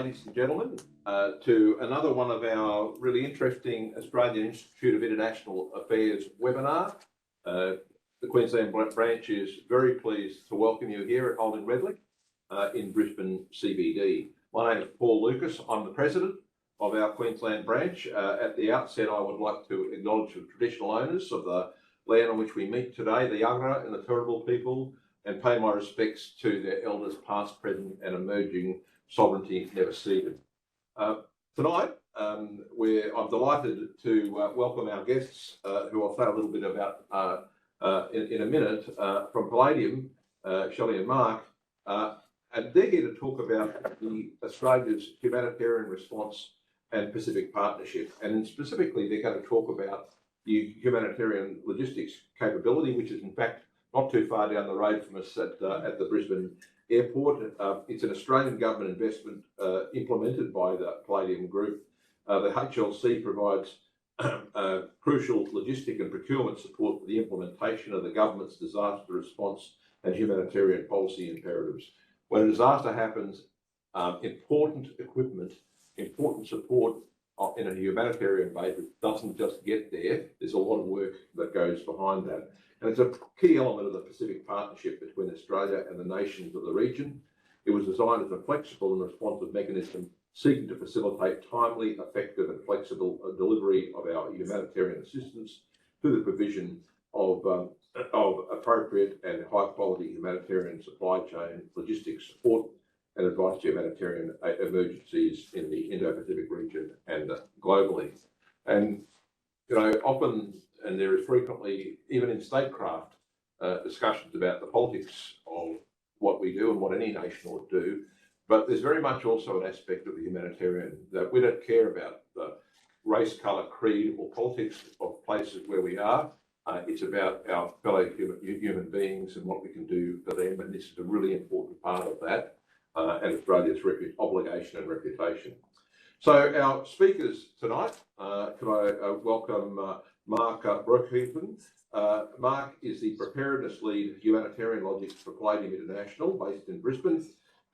ladies and gentlemen, to another one of our really interesting Australian Institute of International Affairs webinar. The Queensland branch is very pleased to welcome you here at Holding Redlich in Brisbane CBD. My name is Paul Lucas. I'm the president of our Queensland branch. At the outset, I would like to acknowledge the traditional owners of the land on which we meet today, the Yagara and the Turrbal people, and pay my respects to their elders past, present and emerging, sovereignty never ceded. Tonight, I'm delighted to welcome our guests, who I'll say a little bit about in a minute, from Palladium, Shelley and Mark, and they're here to talk about Australia's humanitarian response and Pacific Partnership. And specifically, they're going to talk about the Humanitarian Logistics Capability, which is in fact not too far down the road from us at the Brisbane Airport. It's an Australian government investment implemented by the Palladium Group. The HLC provides crucial logistic and procurement support for the implementation of the government's disaster response and humanitarian policy imperatives. When a disaster happens, important equipment, important support in a humanitarian basis doesn't just get there. There's a lot of work that goes behind that. And it's a key element of the Pacific Partnership between Australia and the nations of the region. It was designed as a flexible and responsive mechanism seeking to facilitate timely, effective and flexible delivery of our humanitarian assistance through the provision of appropriate and high-quality humanitarian supply chain, logistics support and advice to humanitarian emergencies in the Indo-Pacific region and globally. And, you know, often, and there is frequently, even in statecraft, discussions about the politics of what we do and what any nation ought to do. But there's very much also an aspect of the humanitarian that we don't care about the race, colour, creed or politics of places where we are. It's about our fellow human beings and what we can do for them. And this is a really important part of that and Australia's obligation and reputation. So our speakers tonight, can I welcome Mark Broekhuizen. Mark is the Preparedness Lead Humanitarian Logistics for Palladium International, based in Brisbane.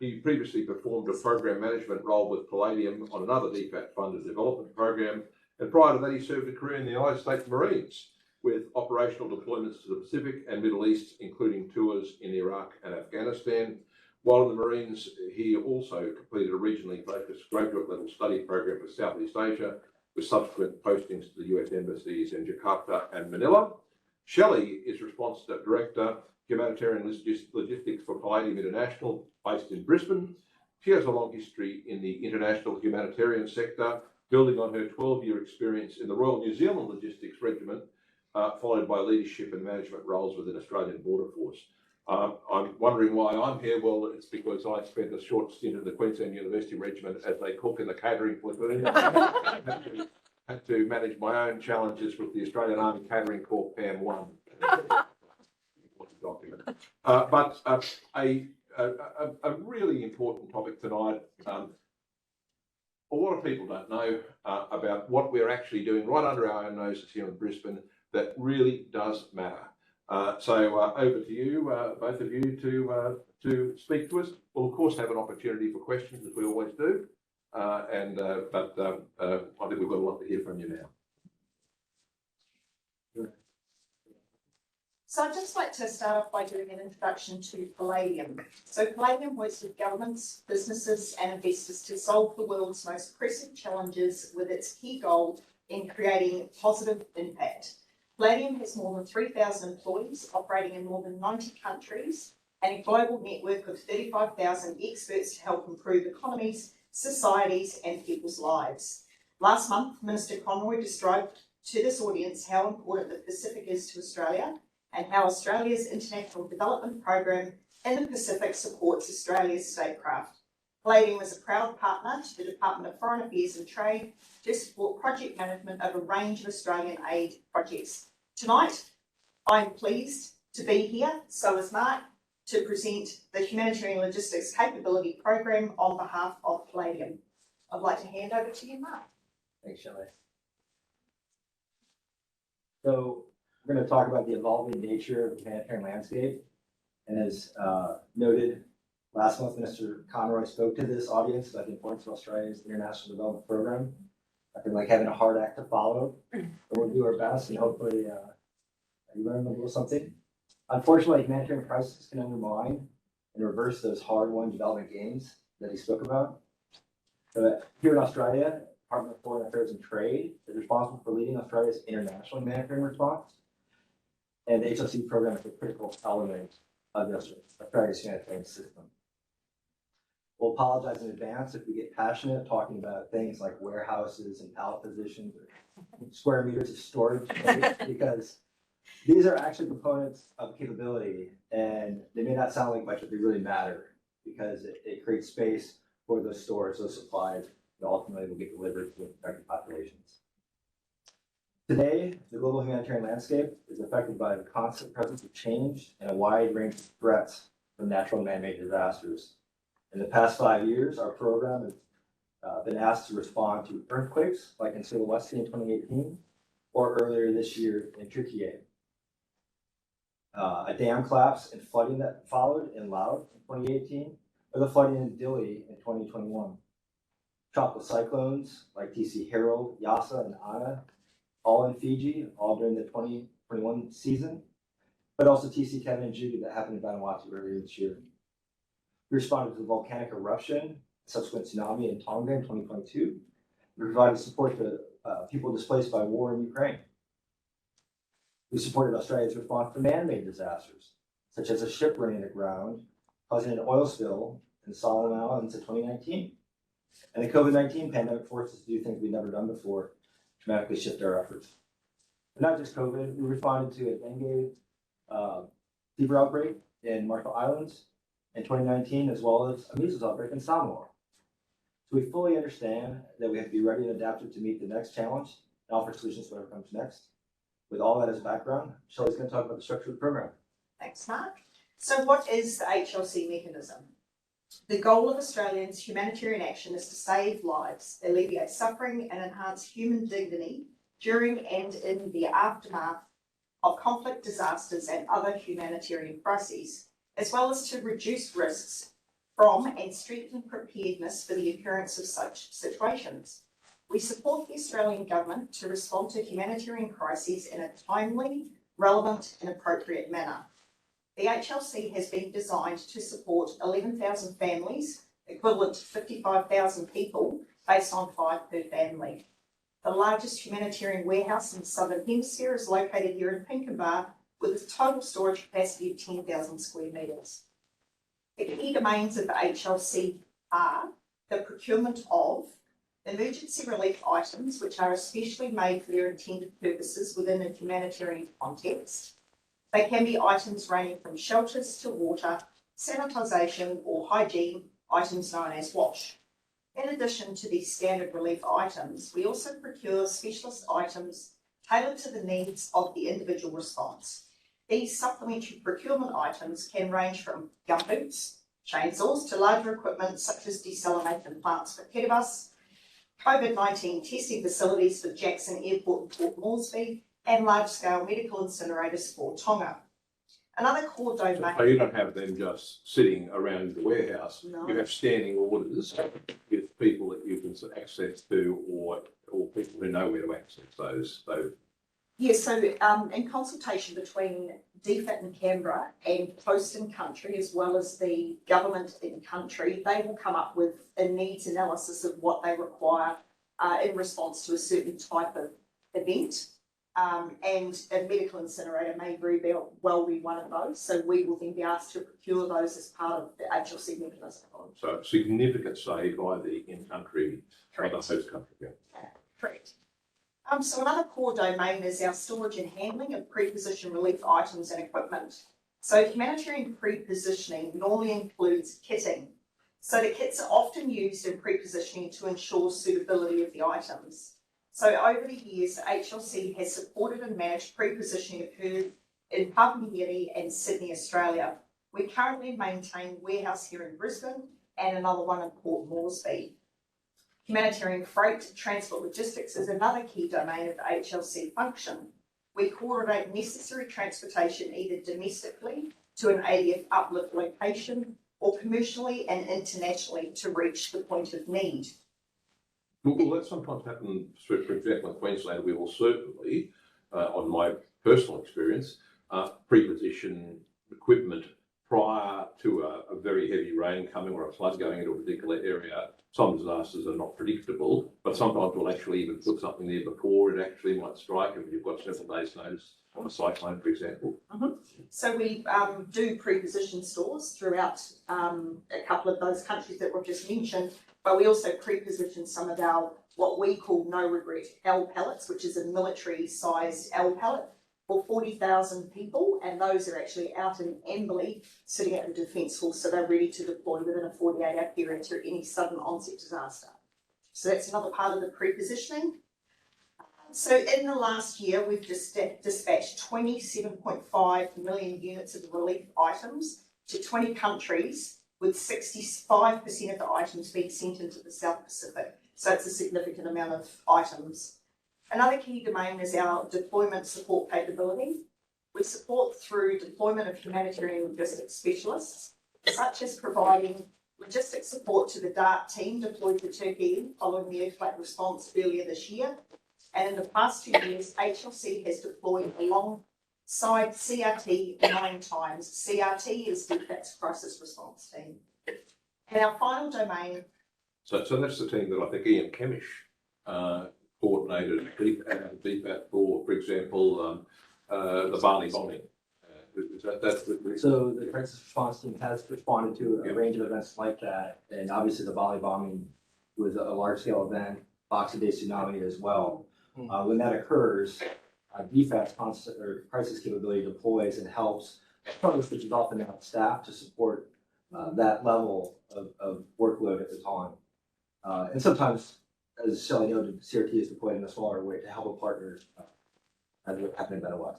He previously performed a program management role with Palladium on another DFAT-funded development program, and prior to that he served a career in the United States Marines with operational deployments to the Pacific and Middle East, including tours in Iraq and Afghanistan. While in the Marines, he also completed a regionally focused graduate level study program for Southeast Asia, with subsequent postings to the US embassies in Jakarta and Manila. Shelley is Responsive Director, Humanitarian Logistics for Palladium International, based in Brisbane. She has a long history in the international humanitarian sector, building on her 12-year experience in the Royal New Zealand Logistics Regiment, followed by leadership and management roles within Australian Border Force. I'm wondering why I'm here. Well, it's because I spent a short stint in the Queensland University Regiment as a cook in the catering platoon. Had to manage my own challenges with the Australian Army Catering Corps PAM 1. But a really important topic tonight. A lot of people don't know about what we're actually doing right under our own noses here in Brisbane that really does matter. So over to you, both of you, to speak to us. We'll of course have an opportunity for questions, as we always do, but I think we've got a lot to hear from you now. So I'd just like to start off by doing an introduction to Palladium. So Palladium works with governments, businesses and investors to solve the world's most pressing challenges with its key goal in creating positive impact. Palladium has more than 3,000 employees operating in more than 90 countries and a global network of 35,000 experts to help improve economies, societies and people's lives. Last month, Minister Conroy described to this audience how important the Pacific is to Australia and how Australia's International Development Program in the Pacific supports Australia's statecraft. Palladium is a proud partner to the Department of Foreign Affairs and Trade to support project management of a range of Australian aid projects. Tonight, I'm pleased to be here, so is Mark, to present the Humanitarian Logistics Capability Program on behalf of Palladium. I'd like to hand over to you, Mark. Thanks, Shelley. So we're going to talk about the evolving nature of the humanitarian landscape. And as noted, Last month, Minister Conroy spoke to this audience about the importance of Australia's international development program. I feel like having a hard act to follow, but we'll do our best and hopefully you learn a little something. Unfortunately, humanitarian crisis can undermine and reverse those hard-won development gains that he spoke about. So here in Australia, Department of Foreign Affairs and Trade is responsible for leading Australia's international humanitarian response. And the HLC program is a critical element of Australia's humanitarian system. We'll apologize in advance if we get passionate talking about things like warehouses and pallet positions or square meters of storage space, because these are actually components of capability, and they may not sound like much, but they really matter because it creates space for those stores, those supplies that ultimately will get delivered to affected populations. Today, the global humanitarian landscape is affected by the constant presence of change and a wide range of threats from natural and man-made disasters. In the past 5 years, our program has been asked to respond to earthquakes like in Sulawesi in 2018, or earlier this year in Turkey. A dam collapse and flooding that followed in Laos in 2018, or the flooding in Dili in 2021. Tropical cyclones like TC Harold, Yasa, and Ana, all in Fiji, all during the 2021 season, but also TC Kevin and Judy that happened in Vanuatu earlier this year. We responded to the volcanic eruption, subsequent tsunami in Tonga in 2022. We provided support to people displaced by war in Ukraine. We supported Australia's response to man-made disasters, such as a ship running aground, causing an oil spill in Solomon Islands in 2019. And the COVID-19 pandemic forced us to do things we've never done before, dramatically shift our efforts. But not just COVID, we responded to a dengue fever outbreak in Marshall Islands in 2019, as well as a measles outbreak in Samoa. So we fully understand that we have to be ready and adaptive to meet the next challenge and offer solutions to whatever comes next. With all that as background, Shelley's going to talk about the structure of the program. Thanks, Mark. So what is the HLC mechanism? The goal of Australians' humanitarian action is to save lives, alleviate suffering, and enhance human dignity during and in the aftermath of conflict, disasters, and other humanitarian crises, as well as to reduce risks from and strengthen preparedness for the occurrence of such situations. We support the Australian Government to respond to humanitarian crises in a timely, relevant, and appropriate manner. The HLC has been designed to support 11,000 families, equivalent to 55,000 people, based on 5 per family. The largest humanitarian warehouse in the Southern Hemisphere is located here in Pinkenba, with a total storage capacity of 10,000 square metres. The key domains of the HLC are the procurement of emergency relief items, which are especially made for their intended purposes within a humanitarian context. They can be items ranging from shelters to water, sanitisation or hygiene items known as WASH. In addition to these standard relief items, we also procure specialist items tailored to the needs of the individual response. These supplementary procurement items can range from gumboots, chainsaws to larger equipment such as desalination plants for Kiribati, COVID-19 testing facilities for Jackson Airport and Port Moresby, and large-scale medical incinerators for Tonga. Another core domain... So you don't have them just sitting around the warehouse. No. You have standing orders with people that you can access to, or people who know where to access those. Yes, so in consultation between DFAT in Canberra and Post in country, as well as the government in country, they will come up with a needs analysis of what they require in response to a certain type of event. And a medical incinerator may very well be one of those. So we will then be asked to procure those as part of the HLC mechanism. So significant save by the in-country, by the host country. Yeah. Correct. So another core domain is our storage and handling of pre-position relief items and equipment. So humanitarian pre-positioning normally includes kitting. So the kits are often used in pre-positioning to ensure suitability of the items. So over the years, HLC has supported and managed pre-positioning occurred in Papua New Guinea and Sydney, Australia. We currently maintain a warehouse here in Brisbane and another one in Port Moresby. Humanitarian freight, transport logistics is another key domain of the HLC function. We coordinate necessary transportation either domestically to an ADF uplift location or commercially and internationally to reach the point of need. Well, that sometimes happens, for example, in Queensland, we will certainly, on my personal experience, pre-position equipment prior to a very heavy rain coming or a flood going into a particular area. Some disasters are not predictable, but sometimes we'll actually even put something there before it actually might strike, if you've got several days' notice on a cyclone, for example. So we do pre-position stores throughout a couple of those countries that we've just mentioned, but we also pre-position some of our, what we call no regret L pallets, which is a military sized L pallet for 40,000 people, and those are actually out in Amberley sitting at the Defence Force, so they're ready to deploy within a 48-hour period to any sudden onset disaster. So that's another part of the pre-positioning. So in the last year, we've just dispatched 27.5 million units of relief items to 20 countries, with 65% of the items being sent into the South Pacific. So it's a significant amount of items. Another key domain is our deployment support capability. We support through deployment of humanitarian logistics specialists, such as providing logistics support to the DART team deployed to Turkey following the earthquake response earlier this year. And in the past 2 years, HLC has deployed alongside CRT 9 times. CRT is DFAT's crisis response team. And our final domain. So that's the team that I think Ian Kemish coordinated DFAT for example, the Bali bombing. So the crisis response team has responded to a range of events like that, and obviously the Bali bombing was a large-scale event, Boxing Day tsunami as well. When that occurs, DFAT's crisis capability deploys and helps partners, which is often not staff, to support that level of workload at the time. And sometimes, as Shelley noted, CRT is deployed in a smaller way to help a partner as it happened in Vanuatu.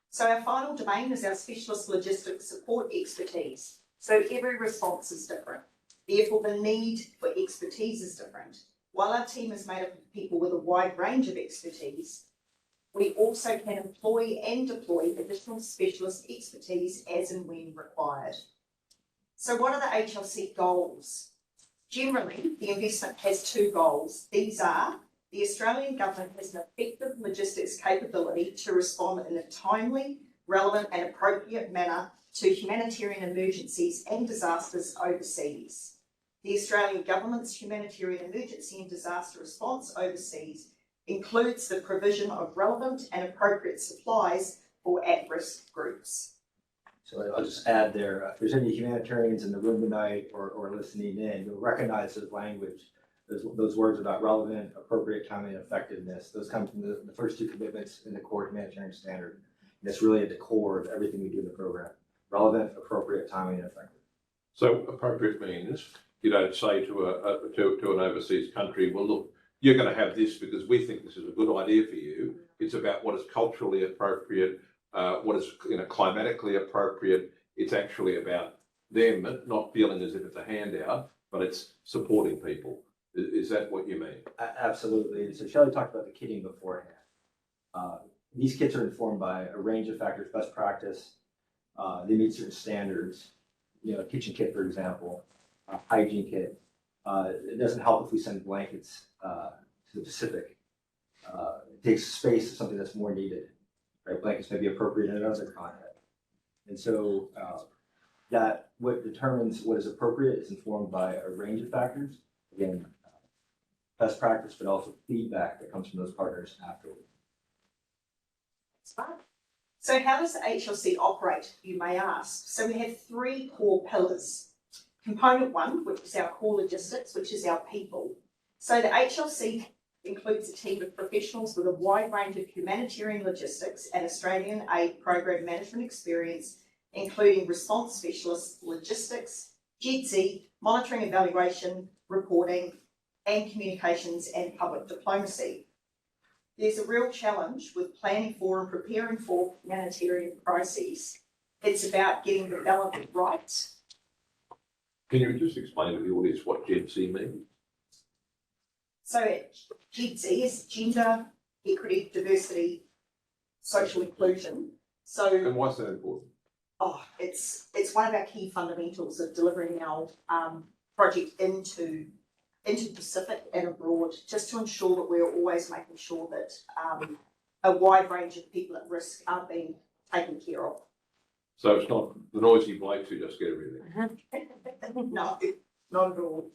So our final domain is our specialist logistics support expertise. So every response is different. Therefore, the need for expertise is different. While our team is made up of people with a wide range of expertise, we also can employ and deploy additional specialist expertise as and when required. So what are the HLC goals? Generally, the investment has two goals. These are: the Australian government has an effective logistics capability to respond in a timely, relevant and appropriate manner to humanitarian emergencies and disasters overseas. The Australian government's humanitarian emergency and disaster response overseas includes the provision of relevant and appropriate supplies for at-risk groups. So I'll just add there, if there's any humanitarians in the room tonight or listening in, you'll recognize the language, those words about relevant, appropriate, timely, and effectiveness. Those come from the first two commitments in the core humanitarian standard. And it's really at the core of everything we do in the program: relevant, appropriate, timely, and effective. So appropriate means you don't say to an overseas country, well, look, you're going to have this because we think this is a good idea for you. It's about what is culturally appropriate, what is climatically appropriate. It's actually about them not feeling as if it's a handout, but it's supporting people. Is that what you mean? Absolutely. So Shelley talked about the kitting beforehand. These kits are informed by a range of factors, best practice. They meet certain standards. A kitchen kit, for example, a hygiene kit. It doesn't help if we send blankets to the Pacific. It takes space of something that's more needed. Right? Blankets may be appropriate in another context. And so that what determines what is appropriate is informed by a range of factors. Again, best practice, but also feedback that comes from those partners afterward. So how does the HLC operate, you may ask? So we have three core pillars. Component one, which is our core logistics, which is our people. So the HLC includes a team of professionals with a wide range of humanitarian logistics and Australian aid program management experience, including response specialists, logistics, GEDSI, monitoring, evaluation, reporting, and communications and public diplomacy. There's a real challenge with planning for and preparing for humanitarian crises. It's about getting the balance right. Can you just explain to the audience what GEDSI means? So GEDSI is gender, equity, diversity, social inclusion. So and why is that important? It's one of our key fundamentals of delivering our project into the Pacific and abroad, just to ensure that we're always making sure that a wide range of people at risk are being taken care of. So it's not the noisy blokes who just get everything. No, not at all.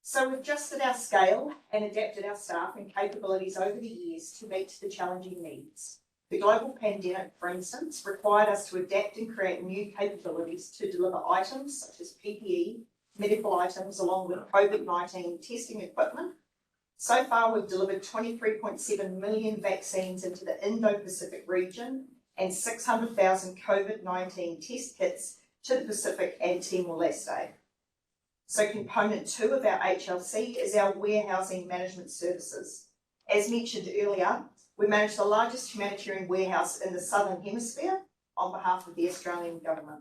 So we've adjusted our scale and adapted our staff and capabilities over the years to meet the challenging needs. The global pandemic, for instance, required us to adapt and create new capabilities to deliver items such as PPE, medical items, along with COVID-19 testing equipment. So far, we've delivered 23.7 million vaccines into the Indo-Pacific region and 600,000 COVID-19 test kits to the Pacific and Timor-Leste. So component 2 of our HLC is our warehousing management services. As mentioned earlier, we manage the largest humanitarian warehouse in the Southern Hemisphere on behalf of the Australian government.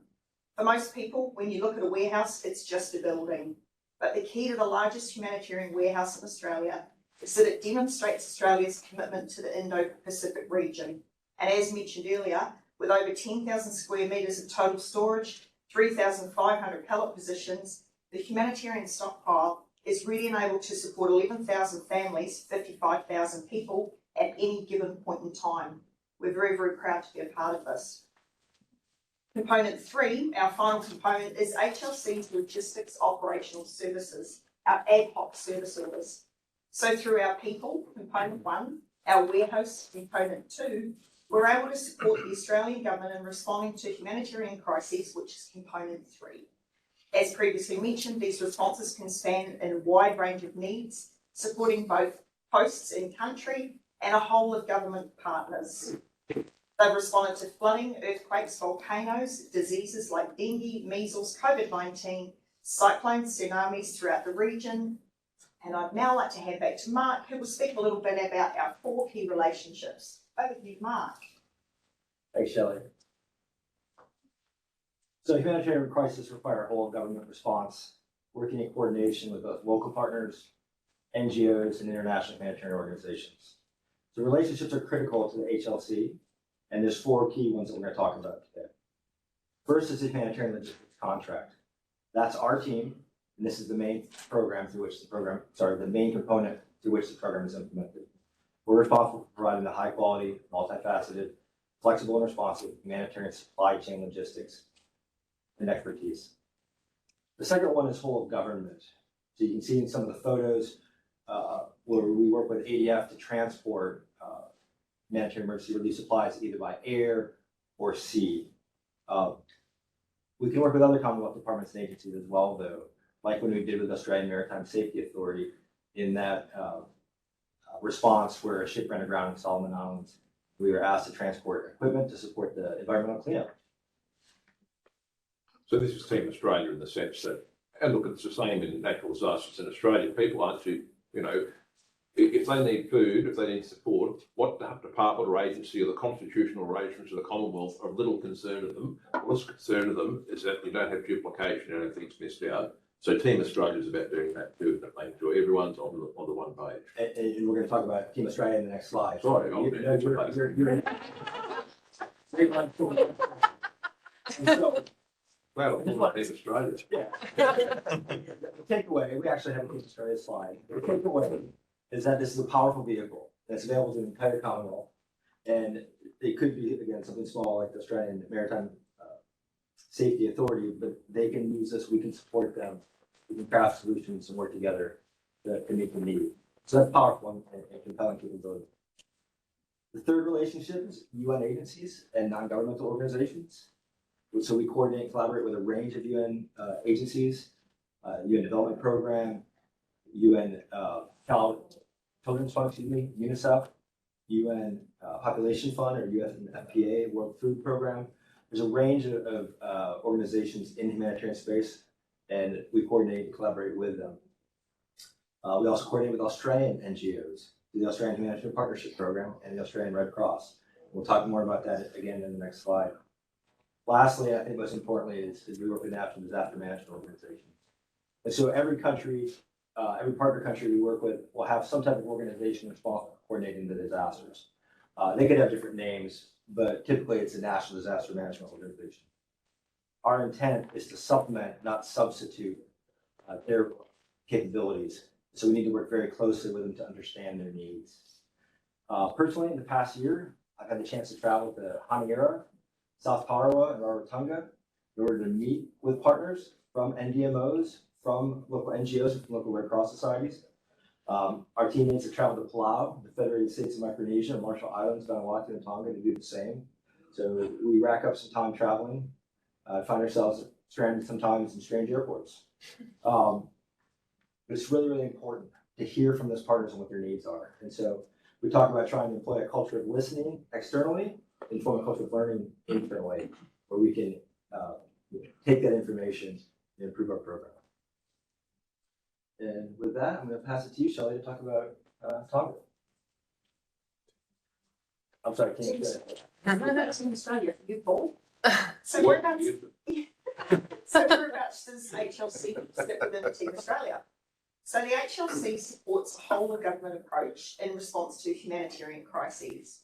For most people, when you look at a warehouse, it's just a building. But the key to the largest humanitarian warehouse in Australia is that it demonstrates Australia's commitment to the Indo-Pacific region. And as mentioned earlier, with over 10,000 square metres of total storage, 3,500 pallet positions, the humanitarian stockpile is ready and able to support 11,000 families, 55,000 people at any given point in time. We're very, very proud to be a part of this. Component 3, our final component, is HLC's logistics operational services, our ad hoc service orders. So through our people, component 1, our warehouse, component 2, we're able to support the Australian government in responding to humanitarian crises, which is component 3. As previously mentioned, these responses can span in a wide range of needs, supporting both hosts in country and a whole of government partners. They've responded to flooding, earthquakes, volcanoes, diseases like dengue, measles, COVID-19, cyclones, tsunamis throughout the region. And I'd now like to hand back to Mark, who will speak a little bit about our 4 key relationships. Over to you, Mark. Thanks, Shelley. So humanitarian crises require a whole of government response, working in coordination with both local partners, NGOs, and international humanitarian organizations. So relationships are critical to the HLC, and there's 4 key ones that we're going to talk about today. First is the Humanitarian Logistics Contract. That's our team, and this is the main program through which the main component through which the program is implemented. We're responsible for providing the high quality, multifaceted, flexible, and responsive humanitarian supply chain logistics and expertise. The second one is whole of government. So you can see in some of the photos where we work with ADF to transport humanitarian emergency relief supplies either by air or sea. We can work with other Commonwealth departments and agencies as well, though, like when we did with Australian Maritime Safety Authority in that response where a ship ran aground in Solomon Islands. We were asked to transport equipment to support the environmental cleanup. So this is Team Australia in the sense that, and look, it's the same in natural disasters in Australia. People aren't too, if they need food, if they need support, what department or agency or the constitutional arrangements of the Commonwealth are little concerned of them. What's concerned of them is that you don't have duplication and anything's missed out. So Team Australia is about doing that too, and making sure everyone's on the one page. And we're going to talk about Team Australia in the next slide. Sorry, well, Team Australia. Yeah. The takeaway, we actually have a Team Australia slide. The takeaway is that this is a powerful vehicle that's available to the entire Commonwealth. And it could be, again, something small like the Australian Maritime Safety Authority, but they can use this, we can support them, we can craft solutions and work together to meet the need. So that's powerful and compelling capability. The third relationship is UN agencies and non-governmental organizations. So we coordinate and collaborate with a range of UN agencies, UN Development Program, UN Children's Fund, UNICEF, UN Population Fund or UNFPA, World Food Program. There's a range of organizations in the humanitarian space, and we coordinate and collaborate with them. We also coordinate with Australian NGOs, the Australian Humanitarian Partnership Program and the Australian Red Cross. We'll talk more about that again in the next slide. Lastly, I think most importantly is we work with national disaster management organizations. And so every country, every partner country we work with will have some type of organization responsible for coordinating the disasters. They could have different names, but typically it's a national disaster management organization. Our intent is to supplement, not substitute, their capabilities. So we need to work very closely with them to understand their needs. Personally, in the past year, I've had the chance to travel to Honiara, South Tarawa, and Tonga in order to meet with partners from NDMOs, from local NGOs, and from local Red Cross societies. Our teammates have traveled to Palau, the Federated States of Micronesia, and Marshall Islands, Vanuatu, and Tonga to do the same. So we rack up some time traveling, find ourselves stranded sometimes in strange airports. But it's really, really important to hear from those partners and what their needs are. And so we talk about trying to employ a culture of listening externally and form a culture of learning internally, where we can take that information and improve our program. And with that, I'm going to pass it to you, Shelley, to talk about Tonga. I'm sorry, can you say it? That's in Australia, you Paul. So whereabouts does HLC sit within Team Australia? So the HLC supports a whole of government approach in response to humanitarian crises.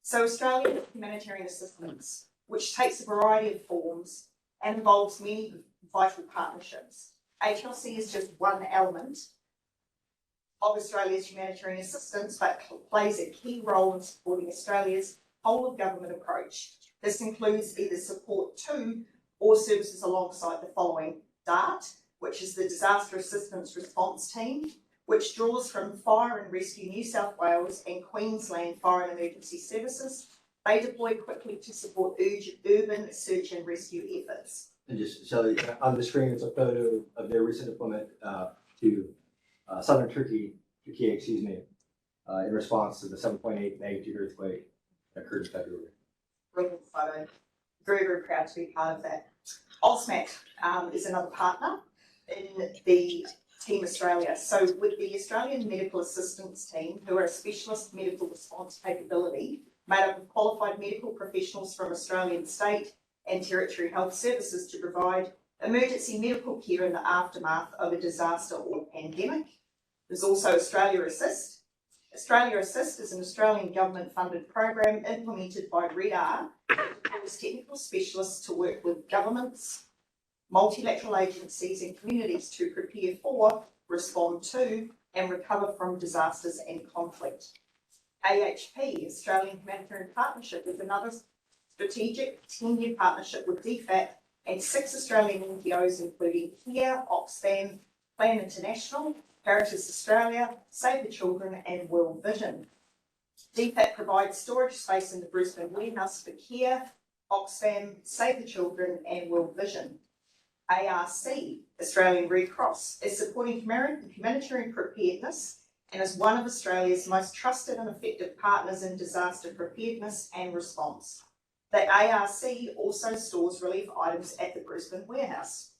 So Australian humanitarian assistance, which takes a variety of forms and involves many vital partnerships. HLC is just one element of Australia's humanitarian assistance, but plays a key role in supporting Australia's whole of government approach. This includes either support to or services alongside the following: DART, which is the Disaster Assistance Response Team, which draws from Fire and Rescue New South Wales and Queensland Fire and Emergency Services. They deploy quickly to support urban search and rescue efforts. And just, Shelley, on the screen is a photo of their recent deployment to southern Turkey, in response to the 7.8 magnitude earthquake that occurred in February. Brilliant photo. Very, very proud to be part of that. AusMat is another partner in the Team Australia. So with the Australian Medical Assistance Team, who are a specialist medical response capability made up of qualified medical professionals from Australian state and territory health services to provide emergency medical care in the aftermath of a disaster or pandemic. There's also Australia Assist. Australia Assist is an Australian government-funded program implemented by REDAR that employs technical specialists to work with governments, multilateral agencies and communities to prepare for, respond to and recover from disasters and conflict. AHP, Australian Humanitarian Partnership, is another strategic 10-year partnership with DFAT and 6 Australian NGOs including CARE, Oxfam, Plan International, Caritas Australia, Save the Children and World Vision. DFAT provides storage space in the Brisbane warehouse for CARE, Oxfam, Save the Children and World Vision. ARC, Australian Red Cross, is supporting humanitarian preparedness and is one of Australia's most trusted and effective partners in disaster preparedness and response. The ARC also stores relief items at the Brisbane warehouse.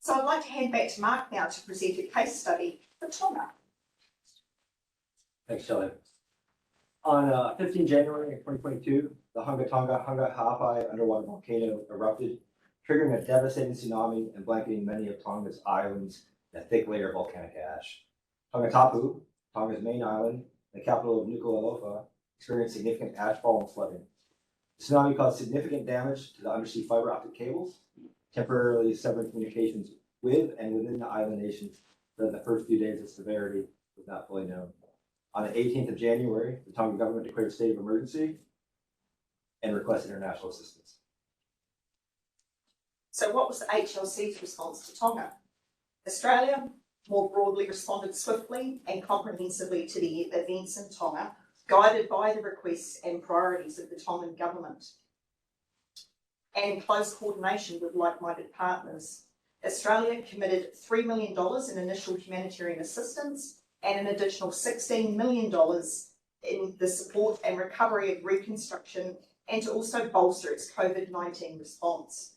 So I'd like to hand back to Mark now to present a case study for Tonga. Thanks, Shelley. On 15 January 2022, the Hunga Ha'apai underwater volcano erupted, triggering a devastating tsunami and blanketing many of Tonga's islands in a thick layer of volcanic ash. Tongatapu, Tonga's main island, the capital of Nuku'alofa, experienced significant ashfall and flooding. The tsunami caused significant damage to the undersea fiber optic cables, temporarily severing communications with and within the island nations for the first few days of severity was not fully known. On the 18th of January, the Tonga government declared a state of emergency and requested international assistance. So what was the HLC's response to Tonga? Australia more broadly responded swiftly and comprehensively to the events in Tonga, guided by the requests and priorities of the Tongan government and in close coordination with like-minded partners. Australia committed $3 million in initial humanitarian assistance and an additional $16 million in the support and recovery of reconstruction and to also bolster its COVID-19 response.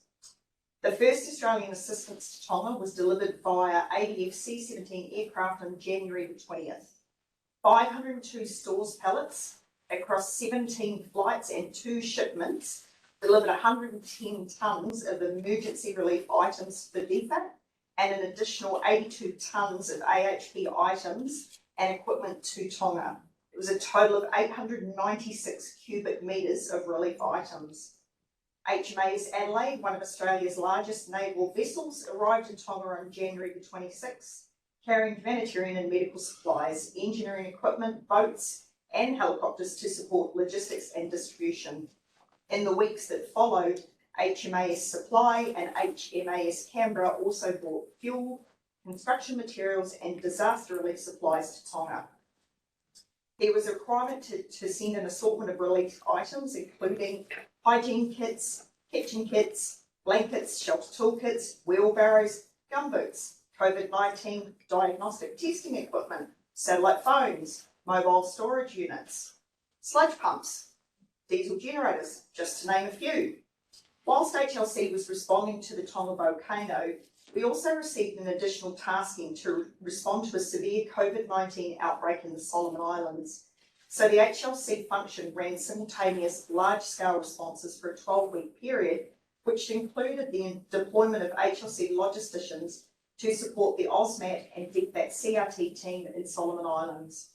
The first Australian assistance to Tonga was delivered via ADF C-17 aircraft on January the 20th. 502 stores pallets across 17 flights and 2 shipments delivered 110 tonnes of emergency relief items for DFAT and an additional 82 tonnes of AHP items and equipment to Tonga. It was a total of 896 cubic metres of relief items. HMAS Adelaide, one of Australia's largest naval vessels, arrived in Tonga on January the 26th, carrying humanitarian and medical supplies, engineering equipment, boats, and helicopters to support logistics and distribution. In the weeks that followed, HMAS Supply and HMAS Canberra also brought fuel, construction materials, and disaster relief supplies to Tonga. There was a requirement to send an assortment of relief items, including hygiene kits, kitchen kits, blankets, shelter toolkits, wheelbarrows, gumboots, COVID-19 diagnostic testing equipment, satellite phones, mobile storage units, sludge pumps, diesel generators, just to name a few. Whilst HLC was responding to the Tonga volcano, we also received an additional tasking to respond to a severe COVID-19 outbreak in the Solomon Islands. So the HLC function ran simultaneous large-scale responses for a 12-week period, which included the deployment of HLC logisticians to support the AUSMAT and DFAT CRT team in Solomon Islands.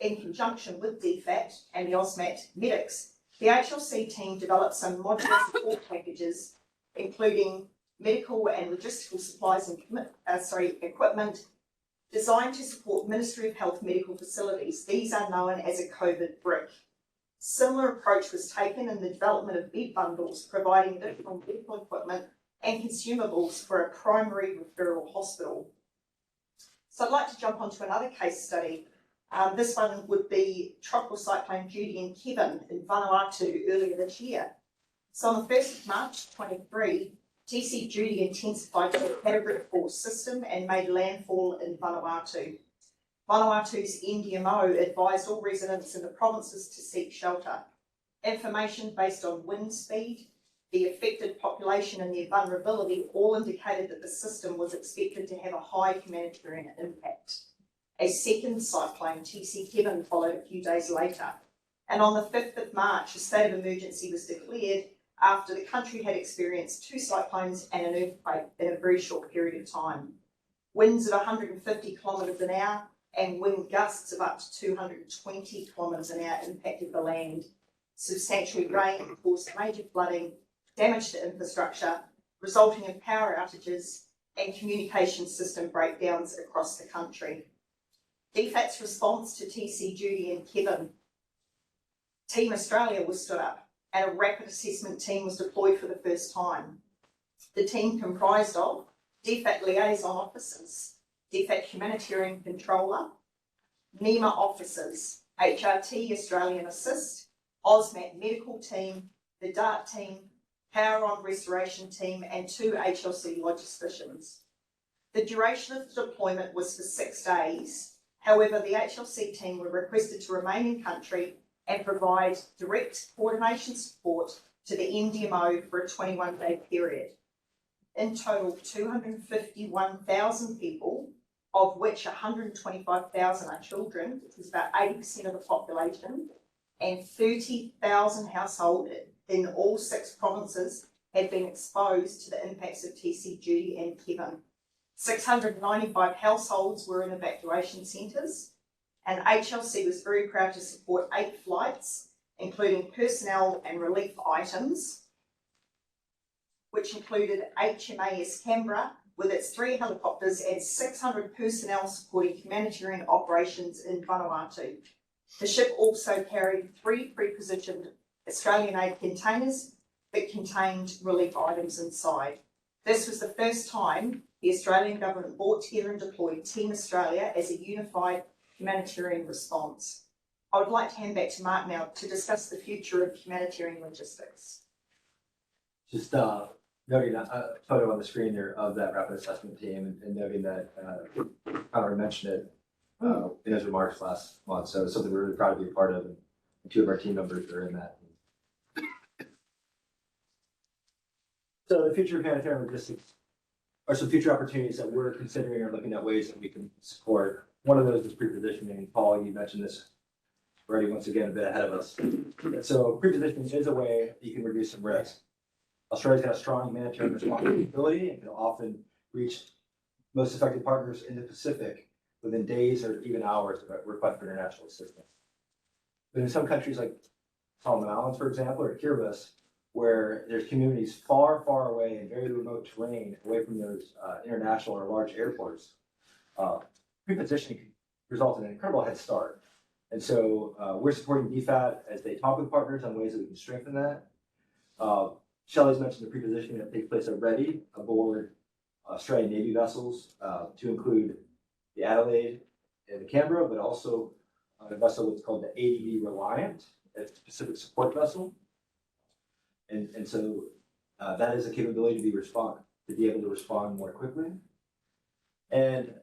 In conjunction with DFAT and the AUSMAT medics, the HLC team developed some modular support packages, including medical and logistical supplies and equipment designed to support Ministry of Health medical facilities. These are known as a COVID brick. Similar approach was taken in the development of bed bundles, providing additional medical equipment and consumables for a primary referral hospital. So I'd like to jump onto another case study. This one would be Tropical Cyclone Judy and Kevin in Vanuatu earlier this year. So on the 1st of March 23, TC Judy intensified to a Category 4 system and made landfall in Vanuatu. Vanuatu's NDMO advised all residents in the provinces to seek shelter. Information based on wind speed, the affected population and their vulnerability all indicated that the system was expected to have a high humanitarian impact. A second cyclone, TC Kevin, followed a few days later. And on the 5th of March, a state of emergency was declared after the country had experienced 2 cyclones and an earthquake in a very short period of time. Winds of 150 kilometres an hour and wind gusts of up to 220 kilometres an hour impacted the land. Substantial rain caused major flooding, damage to infrastructure, resulting in power outages and communication system breakdowns across the country. DFAT's response to TC Judy and Kevin, Team Australia was stood up and a rapid assessment team was deployed for the first time. The team comprised of DFAT liaison officers, DFAT humanitarian controller, NEMA officers, HRT Australian Assist, AUSMAT medical team, the DART team, Power on Restoration team, and 2 HLC logisticians. The duration of the deployment was for 6 days. However, the HLC team were requested to remain in country and provide direct coordination support to the NDMO for a 21-day period. In total, 251,000 people, of which 125,000 are children, which is about 80% of the population, and 30,000 households in all 6 provinces had been exposed to the impacts of TC Judy and Kevin. 695 households were in evacuation centres, and HLC was very proud to support 8 flights, including personnel and relief items, which included HMAS Canberra with its 3 helicopters and 600 personnel supporting humanitarian operations in Vanuatu. The ship also carried 3 pre-positioned Australian aid containers that contained relief items inside. This was the first time the Australian government brought together and deployed Team Australia as a unified humanitarian response. I would like to hand back to Mark now to discuss the future of humanitarian logistics. Just noting a photo on the screen there of that rapid assessment team and noting that Connor mentioned it in his remarks last month. So it's something we're really proud to be a part of, and 2 of our team members are in that. So the future of humanitarian logistics are some future opportunities that we're considering or looking at ways that we can support. One of those is pre-positioning. Paul, you mentioned this already once again a bit ahead of us. So pre-positioning is a way that you can reduce some risk. Australia's got a strong humanitarian responsibility and can often reach most affected partners in the Pacific within days or even hours of a request for international assistance. But in some countries like Solomon Islands, for example, or Kiribati, where there's communities far, far away in very remote terrain, away from those international or large airports, prepositioning can result in an incredible head start. And so we're supporting DFAT as they talk with partners on ways that we can strengthen that. Shelley's mentioned the prepositioning that takes place already aboard Australian Navy vessels to include the Adelaide and the Canberra, but also a vessel that's called the ADB Reliant, a Pacific support vessel. And so that is a capability to be able to respond more quickly. And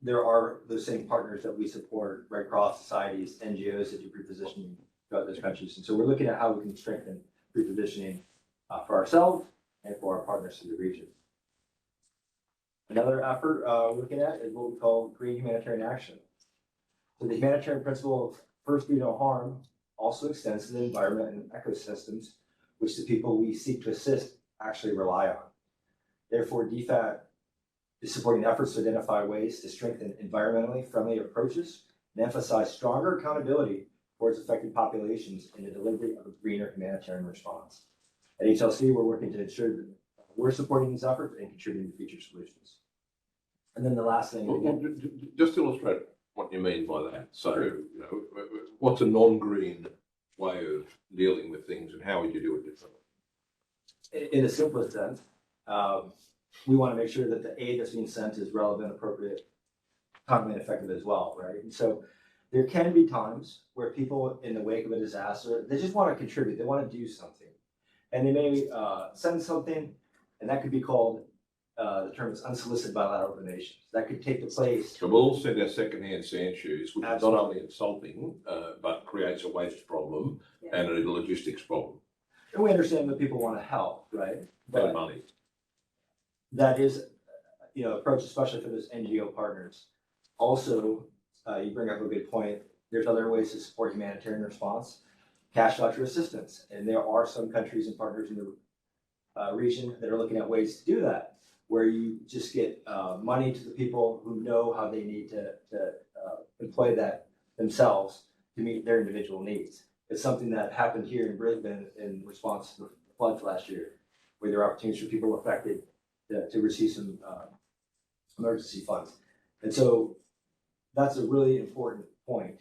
there are those same partners that we support, Red Cross societies, NGOs that do prepositioning throughout those countries. And so we're looking at how we can strengthen prepositioning for ourselves and for our partners in the region. Another effort we're looking at is what we call green humanitarian action. So the humanitarian principle of first do no harm also extends to the environment and ecosystems which the people we seek to assist actually rely on. Therefore, DFAT is supporting efforts to identify ways to strengthen environmentally friendly approaches and emphasize stronger accountability towards affected populations in the delivery of a greener humanitarian response. At HLC, we're working to ensure that we're supporting these efforts and contributing to future solutions. And then the last thing, Just to illustrate what you mean by that. So, you know, what's a non-green way of dealing with things, and how would you do it differently? in the simplest sense, we want to make sure that the aid that's being sent is relevant, appropriate, timely, and effective as well, right? And so there can be times where people in the wake of a disaster, they just want to contribute, they want to do something. And they may send something, and that could be called, the term is unsolicited bilateral donations. That could take the place. So we'll all send our second-hand sand shoes, which Absolutely. is not only insulting, but creates a waste problem and a logistics problem. And we understand that people want to help, right? And money. That is, approach, especially for those NGO partners. Also, you bring up a good point. There's other ways to support humanitarian response, cash voucher assistance. And there are some countries and partners in the region that are looking at ways to do that, where you just get money to the people who know how they need to employ that themselves to meet their individual needs. It's something that happened here in Brisbane in response to the floods last year, where there are opportunities for people affected to receive some emergency funds. And so that's a really important point.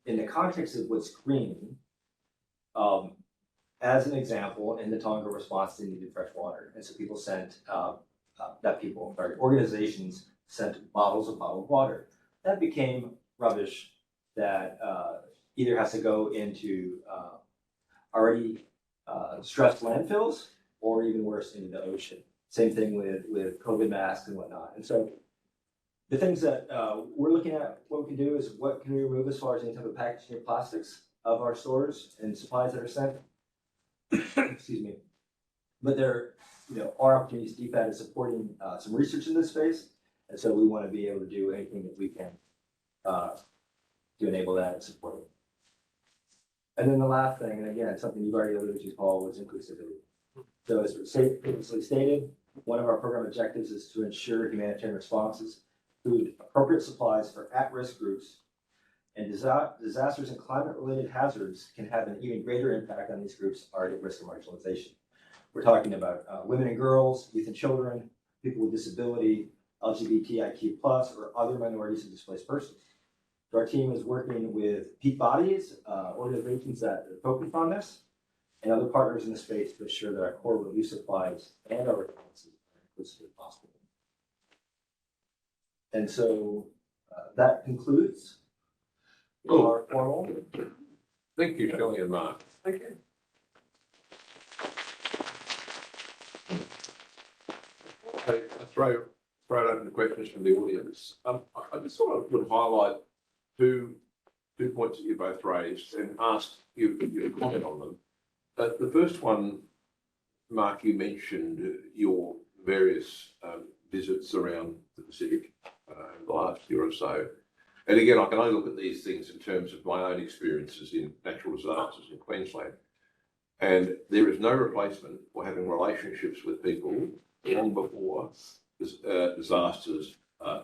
In the context of what's green, as an example, in the Tonga response, they needed fresh water. And so people sent, organizations sent bottles of bottled water. That became rubbish that either has to go into already stressed landfills or even worse, into the ocean. Same thing with COVID masks and whatnot. And so the things that we're looking at, what we can do is what can we remove as far as any type of packaging or plastics of our stores and supplies that are sent. Excuse me. But there are opportunities. DFAT is supporting some research in this space. And so we want to be able to do anything that we can to enable that and support it. And then the last thing, and again, something you've already alluded to, Paul, was inclusivity. So as previously stated, one of our program objectives is to ensure humanitarian responses include appropriate supplies for at-risk groups, and disasters and climate-related hazards can have an even greater impact on these groups already at risk of marginalization. We're talking about women and girls, youth and children, people with disability, LGBTIQ+, or other minorities and displaced persons. So our team is working with peak bodies, organizations that are focused on this, and other partners in the space to ensure that our core relief supplies and our responses are inclusive as possible. And so that concludes our formal. Thank you, Shelley and Mark. Thank you. I throw it open to questions from the audience. I just sort of would highlight two points that you both raised and ask you to comment on them. The first one, Mark, you mentioned your various visits around the Pacific in the last year or so. And again, I can only look at these things in terms of my own experiences in natural disasters in Queensland. And there is no replacement for having relationships with people long before disasters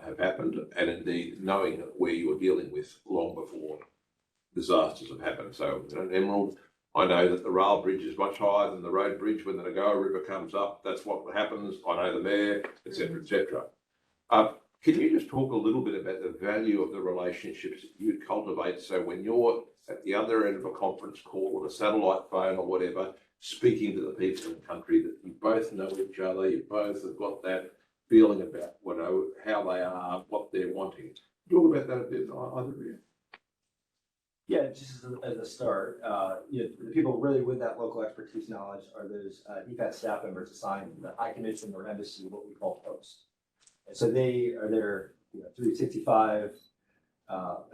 have happened, and indeed knowing where you are dealing with long before disasters have happened. So at Emerald, I know that the rail bridge is much higher than the road bridge. When the Nagoa River comes up, that's what happens. I know the mayor, etc., etc. Can you just talk a little bit about the value of the relationships that you cultivate? So when you're at the other end of a conference call or a satellite phone or whatever, speaking to the people in the country, that you both know each other, you both have got that feeling about how they are, what they're wanting. Talk about that a bit, either of you. Yeah, just as a start, the people really with that local expertise knowledge are those DFAT staff members assigned to the High Commission or embassy, what we call post. And so they are there 365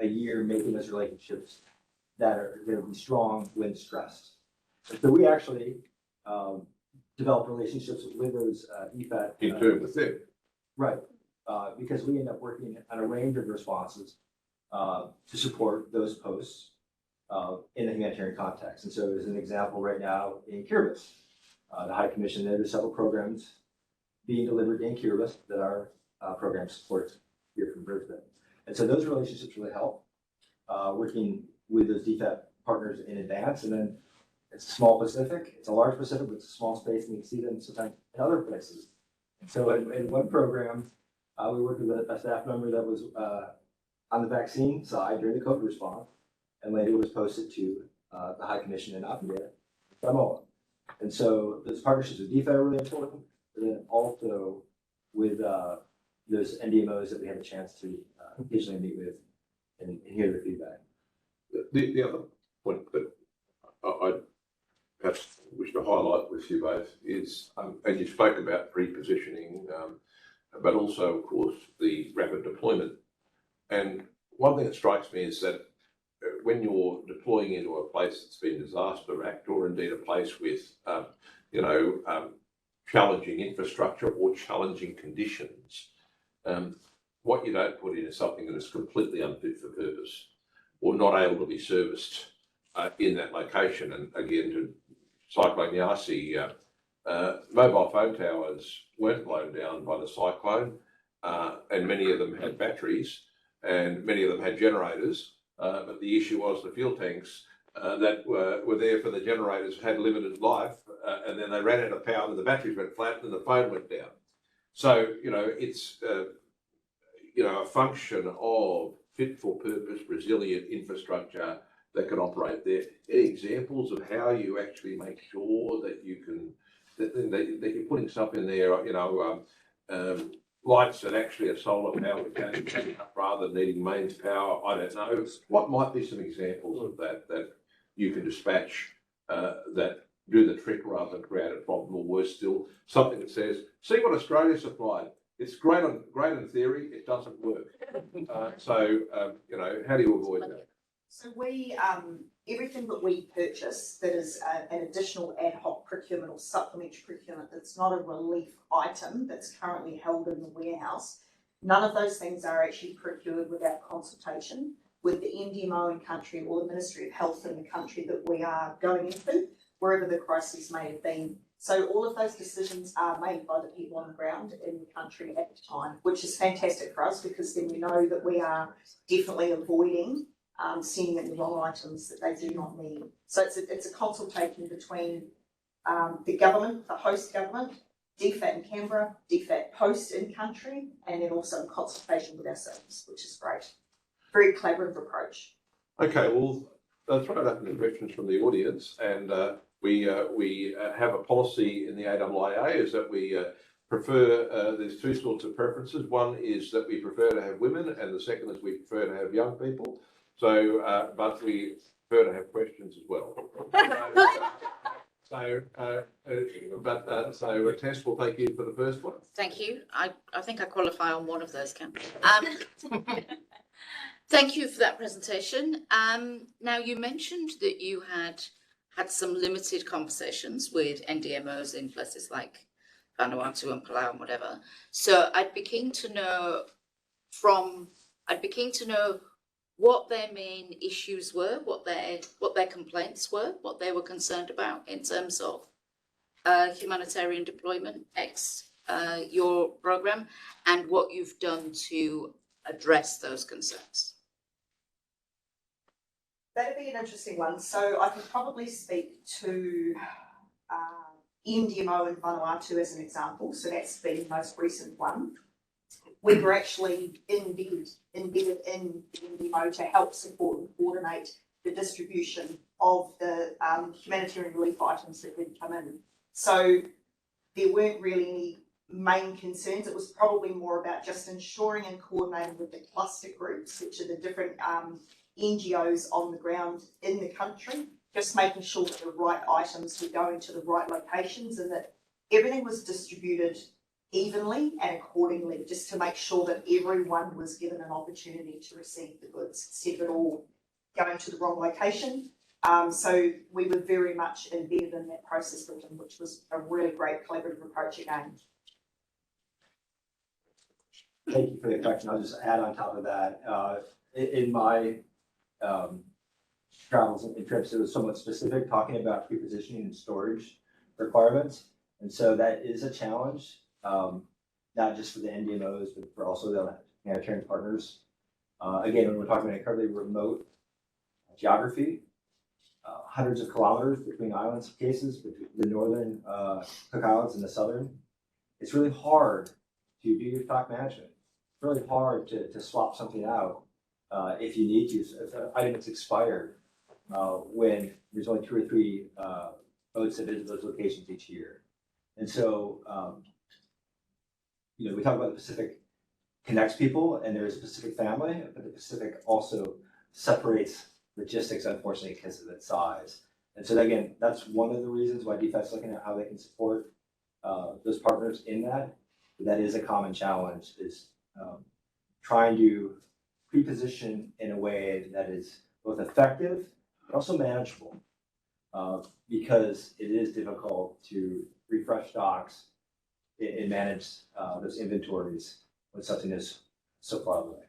a year, making those relationships that are going to be strong when stressed. And so we actually develop relationships with those DFAT. In terms of them. Right, because we end up working on a range of responses to support those posts in the humanitarian context. And so as an example right now in Kiribati, the High Commission, there's several programs being delivered in Kiribati that our program supports here from Brisbane. And so those relationships really help working with those DFAT partners in advance. And then it's a small Pacific, it's a large Pacific, but it's a small space, and you can see them sometimes in other places. So in one program, we worked with a staff member that was on the vaccine side during the COVID response, and later was posted to the High Commission in Apia, Samoa. And so those partnerships with DFAT are really important, but then also with those NDMOs that we have a chance to occasionally meet with and hear their feedback. The other point that I perhaps wish to highlight with you both is, and you spoke about pre-positioning, but also, of course, the rapid deployment. And one thing that strikes me is that when you're deploying into a place that's been disaster-racked, or indeed a place with, challenging infrastructure or challenging conditions, what you don't put in is something that is completely unfit for purpose or not able to be serviced in that location. And again, to Cyclone Yasi, mobile phone towers weren't blown down by the cyclone, and many of them had batteries and many of them had generators, but the issue was the fuel tanks that were there for the generators had limited life, and then they ran out of power and the batteries went flat and the phone went down. So, it's a function of fit for purpose, resilient infrastructure that can operate there. Any examples of how you actually make sure that you can, that you're putting stuff in there, lights that actually are solar powered rather than needing mains power? I don't know. What might be some examples of that you can dispatch that do the trick rather than create a problem, or worse still, something that says, see what Australia supplied. It's great in theory, it doesn't work. How do you avoid that? So we, everything that we purchase that is an additional ad hoc procurement or supplementary procurement that's not a relief item that's currently held in the warehouse, none of those things are actually procured without consultation with the NDMO in country or the Ministry of Health in the country that we are going into, wherever the crises may have been. So all of those decisions are made by the people on the ground in the country at the time, which is fantastic for us because then we know that we are definitely avoiding sending in the wrong items that they do not need. So it's a consultation between the government, the host government, DFAT in Canberra, DFAT post in country, and then also in consultation with ourselves, which is great. Very collaborative approach. Okay, well, I'll throw it up to questions from the audience, and we have a policy in the AIIA is that we prefer, there's two sorts of preferences. One is that we prefer to have women, and the second is we prefer to have young people. So, but we prefer to have questions as well. So Tess, will thank you for the first one. Thank you. I think I qualify on one of those, Cam. Thank you for that presentation. Now, you mentioned that you had some limited conversations with NDMOs in places like Vanuatu and Palau and whatever. So I'd be keen to know what their main issues were, what their complaints were, what they were concerned about in terms of humanitarian deployment your program, and what you've done to address those concerns? That'd be an interesting one. So I could probably speak to NDMO in Vanuatu as an example. So that's been the most recent one. We were actually embedded in NDMO to help support and coordinate the distribution of the humanitarian relief items that had come in. So there weren't really any main concerns. It was probably more about just ensuring and coordinating with the cluster groups, which are the different NGOs on the ground in the country, just making sure that the right items were going to the right locations and that everything was distributed evenly and accordingly, just to make sure that everyone was given an opportunity to receive the goods instead of it all going to the wrong location. So we were very much embedded in that process with them, which was a really great collaborative approach again. Thank you for the question. I'll just add on top of that. In my travels and trips, it was somewhat specific, talking about prepositioning and storage requirements. And so that is a challenge, not just for the NDMOs, but for also the humanitarian partners. Again, when we're talking about incredibly remote geography, hundreds of kilometers between islands cases, between the northern Cook Islands and the southern, it's really hard to do your stock management. It's really hard to swap something out if you need to, if an item is expired, when there's only 2 or 3 boats that visit those locations each year. And so, we talk about the Pacific connects people and there's a Pacific family, but the Pacific also separates logistics, unfortunately, because of its size. And so again, that's one of the reasons why DFAT is looking at how they can support those partners in that. But that is a common challenge, is trying to pre-position in a way that is both effective but also manageable, because it is difficult to refresh stocks and manage those inventories when something is so far away.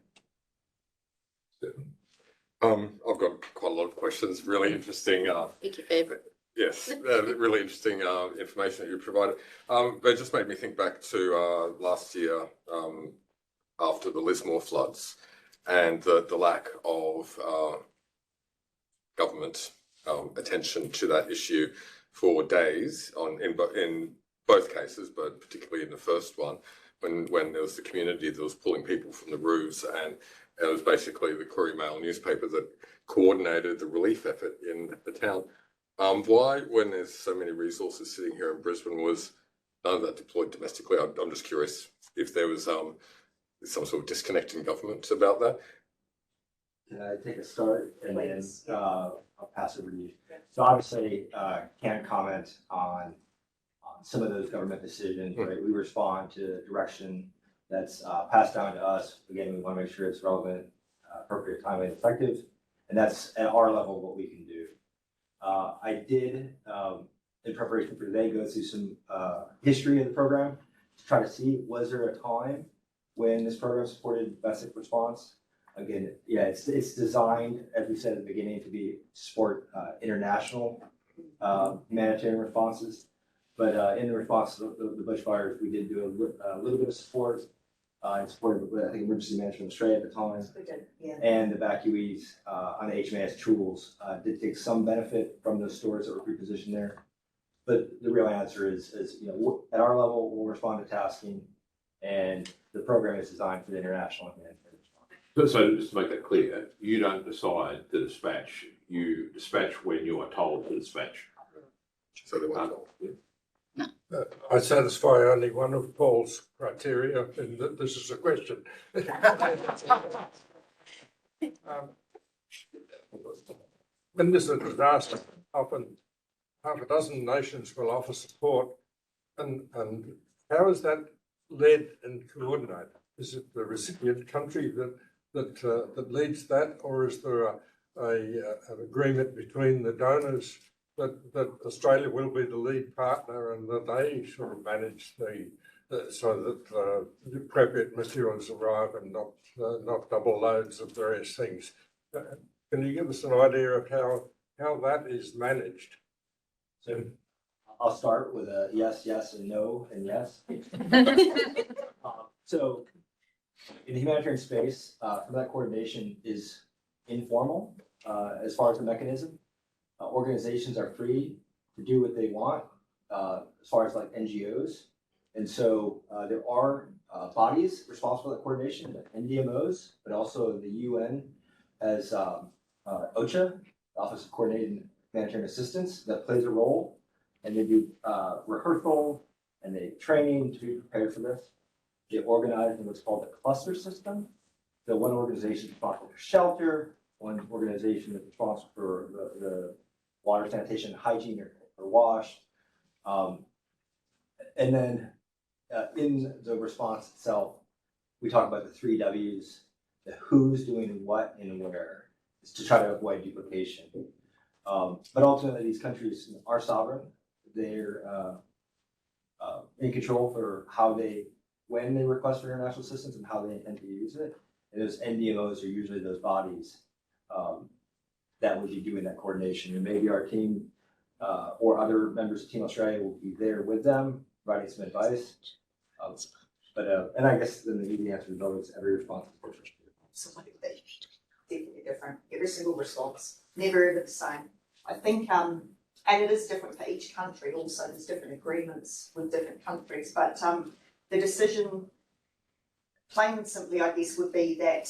I've got quite a lot of questions. Really interesting. Pick your favourite. Yes, really interesting information that you provided. But it just made me think back to last year after the Lismore floods and the lack of government attention to that issue for days in both cases, but particularly in the first one, when there was the community that was pulling people from the roofs, and it was basically the Courier Mail newspaper that coordinated the relief effort in the town. Why, when there's so many resources sitting here in Brisbane, was none of that deployed domestically? I'm just curious if there was some sort of disconnect in government about that. Can I take a start and then I'll pass it over to you? So obviously can't comment on some of those government decisions, right? We respond to direction that's passed down to us. Again, we want to make sure it's relevant, appropriate, timely, and effective. And that's at our level what we can do. I did, in preparation for today, go through some history of the program to try to see, was there a time when this program supported domestic response? Again, yeah, it's designed, as we said at the beginning, to support international humanitarian responses. But in the response to the bushfires, we did do a little bit of support in support of, I think, Emergency Management Australia at the time. We did, yeah. And the evacuees on the HMAS Tools did take some benefit from those stores that were pre-positioned there. But the real answer is at our level, we'll respond to tasking, and the program is designed for the international humanitarian response. So just to make that clear, you don't decide to dispatch. You dispatch when you are told to dispatch. So they weren't told. I satisfy only one of Paul's criteria, and that this is a question. When there's a disaster, often half a dozen nations will offer support, and how is that led and coordinated? Is it the recipient country that leads that, or is there an agreement between the donors that Australia will be the lead partner and that they sort of manage so that the appropriate materials arrive and not double loads of various things? Can you give us an idea of how that is managed? So I'll start with a yes, yes, and no, and yes. So In the humanitarian space, some of that coordination is informal as far as the mechanism. Organizations are free to do what they want as far as like NGOs. And so there are bodies responsible for that coordination, like NDMOs, but also the UN as OCHA, Office of Coordinated Humanitarian Assistance, that plays a role. And they do rehearsal and they train to be prepared for this. They organize in what's called a cluster system. So one organization is responsible for shelter, one organization is responsible for the water, sanitation, and hygiene or wash. And then in the response itself, we talk about the 3 W's, the who's doing what and where, is to try to avoid duplication. But ultimately, these countries are sovereign. They're in control for when they request for international assistance and how they intend to use it. And those NDMOs are usually those bodies that would be doing that coordination. And maybe our team or other members of Team Australia will be there with them, providing some advice. And I guess then the easy answer is always every response is different. Absolutely. Definitely different. Every single response, never ever the same. I think, and it is different for each country also. There's different agreements with different countries, but the decision, plain and simply, I guess, would be that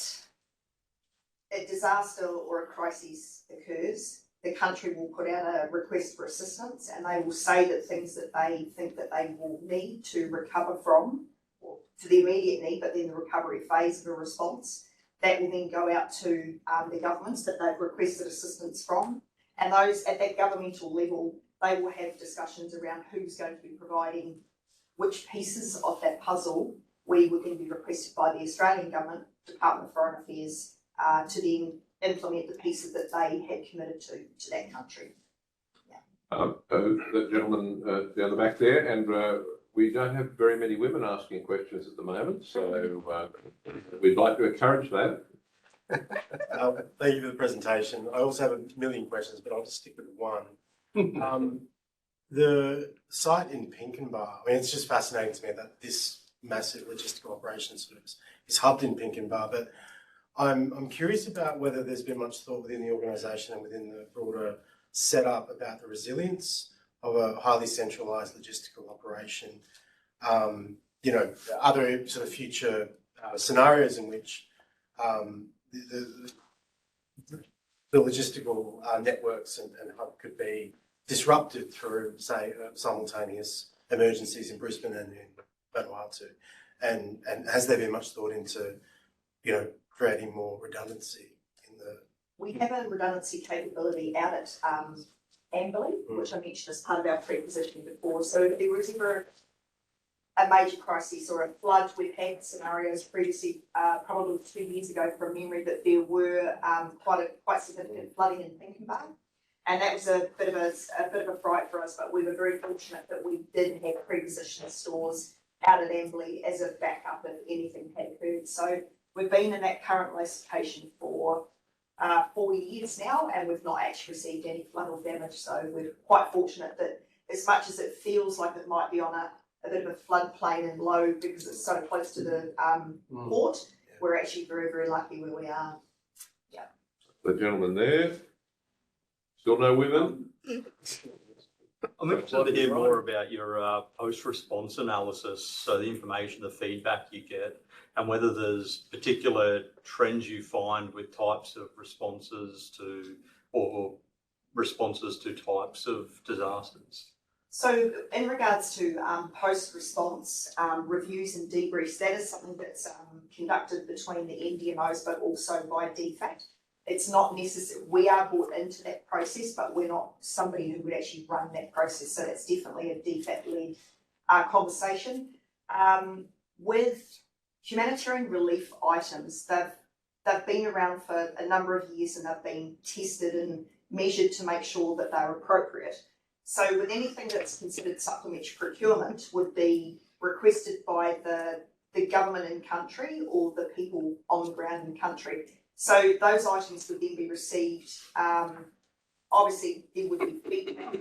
a disaster or a crisis occurs, the country will put out a request for assistance and they will say that things that they think that they will need to recover from, or to the immediate need, but then the recovery phase of a response, that will then go out to the governments that they've requested assistance from. And those at that governmental level, they will have discussions around who's going to be providing which pieces of that puzzle we would then be requested by the Australian government, Department of Foreign Affairs, to then implement the pieces that they had committed to that country. Yeah. The gentleman down the back there, and we don't have very many women asking questions at the moment, so we'd like to encourage that. Thank you for the presentation. I also have a million questions, but I'll just stick with one. The site in Pinkenba, I mean, it's just fascinating to me that this massive logistical operation sort of is hubbed in Pinkenba, but I'm curious about whether there's been much thought within the organisation and within the broader setup about the resilience of a highly centralised logistical operation. You know, other sort of future scenarios in which the logistical networks and hub could be disrupted through, say, simultaneous emergencies in Brisbane and in Vanuatu. And has there been much thought into, you know, creating more redundancy in the... We have a redundancy capability out at Amberley, which I mentioned as part of our pre-positioning before. So if there was ever a major crisis or a flood, we've had scenarios previously, probably 2 years ago from memory, that there were quite significant flooding in Pinkenba. And that was a bit of a fright for us, but we were very fortunate that we did have pre-positioned stores out at Amberley as a backup if anything had occurred. So we've been in that current location for 4 years now, and we've not actually received any flood or damage. So we're quite fortunate that, as much as it feels like it might be on a bit of a floodplain and low because it's so close to the port, we're actually very, very lucky where we are. Yeah. The gentleman there. Still no women? I'm interested to hear more about your post-response analysis, so the information, the feedback you get, and whether there's particular trends you find with types of responses to, or responses to types of disasters. So in regards to post-response reviews and debriefs, that is something that's conducted between the NDMOs, but also by DFAT. It's not necessary, we are brought into that process, but we're not somebody who would actually run that process. So that's definitely a DFAT-led conversation. With humanitarian relief items, they've been around for a number of years and they've been tested and measured to make sure that they're appropriate. So with anything that's considered supplementary procurement would be requested by the government in country or the people on the ground in country. So those items would then be received. Obviously, there would be feedback